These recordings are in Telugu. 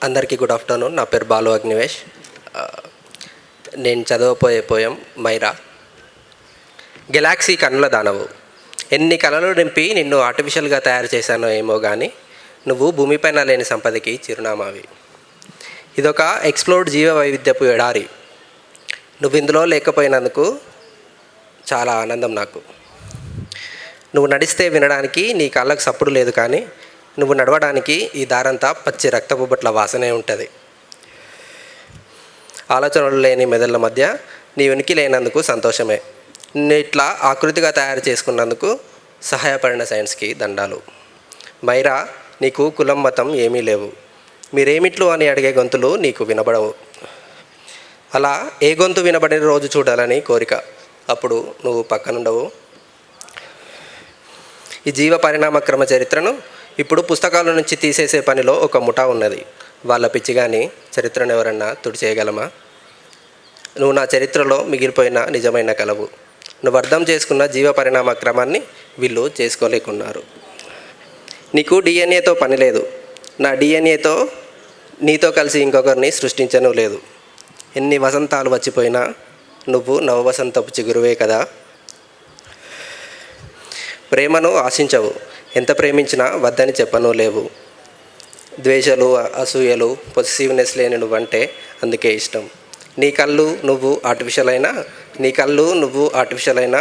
అందరికీ గుడ్ ఆఫ్టర్నూన్. నా పేరు బాలు అగ్నివేష్. ఆ, నేను చదవబోయే పోయం మైరా. గెలాక్సీ కన్నుల దానవు, ఎన్ని కలలు నింపి నిన్ను ఆర్టిఫిషియల్గా తయారు చేశానో ఏమో కానీ నువ్వు భూమిపైన లేని సంపదకి చిరునామావి. ఇదొక ఎక్స్ప్లోర్డ్ జీవ వైవిధ్యపు ఎడారి. నువ్వు ఇందులో లేకపోయినందుకు చాలా ఆనందం నాకు. నువ్వు నడిస్తే వినడానికి నీ కాళ్ళకు సప్పుడు లేదు, కానీ నువ్వు నడవడానికి ఈ దారంతా పచ్చి రక్తపు బొట్ల వాసనే ఉంటుంది. ఆలోచనలు లేని మెదళ్ళ మధ్య నీ ఉనికి లేనందుకు సంతోషమే. నిన్ను ఇట్లా ఆకృతిగా తయారు చేసుకున్నందుకు సహాయపడిన సైన్స్కి దండాలు. మైరా, నీకు కులం మతం ఏమీ లేవు. మీరేమిట్లు అని అడిగే గొంతులు నీకు వినబడవు. అలా ఏ గొంతు వినబడిన రోజు చూడాలని కోరిక. అప్పుడు నువ్వు పక్కనుండవు. ఈ జీవ పరిణామక్రమ చరిత్రను ఇప్పుడు పుస్తకాల నుంచి తీసేసే పనిలో ఒక ముఠా ఉన్నది. వాళ్ళ పిచ్చిగాని చరిత్రను ఎవరన్నా తుడిచేయగలమా? నువ్వు నా చరిత్రలో మిగిలిపోయిన నిజమైన కలవు. నువ్వు అర్థం చేసుకున్న జీవ పరిణామ క్రమాన్ని వీళ్ళు చేసుకోలేకున్నారు. నీకు డిఎన్ఏతో పని లేదు. నా డిఎన్ఏతో నీతో కలిసి ఇంకొకరిని సృష్టించను లేదు. ఎన్ని వసంతాలు వచ్చిపోయినా నువ్వు నవవసంతపు చిగురువే కదా. ప్రేమను ఆశించవు. ఎంత ప్రేమించినా వద్దని చెప్పను లేవు. ద్వేషాలు, అసూయలు, పొసెసివ్నెస్ లేని నువ్వంటే అందుకే ఇష్టం. నీ కళ్ళు నువ్వు ఆర్టిఫిషియల్ అయినా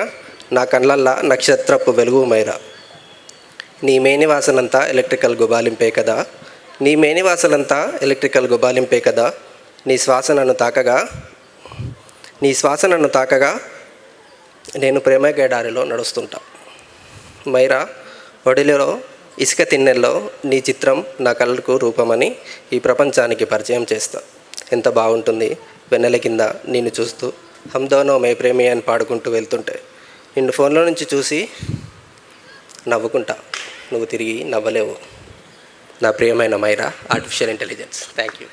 నా కళ్ళల్లా నక్షత్రపు వెలుగు మైరా. నీ మేనివాసనంతా ఎలక్ట్రికల్ గుబాలింపే కదా. నీ శ్వాస నన్ను తాకగా నేను ప్రేమ గేడారిలో నడుస్తుంటా. మైరా, ఒడిలో ఇసుక తిన్నెల్లో నీ చిత్రం నా కళ్ళకు రూపమని ఈ ప్రపంచానికి పరిచయం చేస్తా. ఎంత బాగుంటుంది వెన్నెల కింద నిన్ను చూస్తూ హమ్దోనో మే ప్రేమి అని పాడుకుంటూ వెళ్తుంటే నిన్ను ఫోన్లో నుంచి చూసి నవ్వుకుంటా. నువ్వు తిరిగి నవ్వలేవు. నా ప్రియమైన Myra, artificial intelligence. Thank you.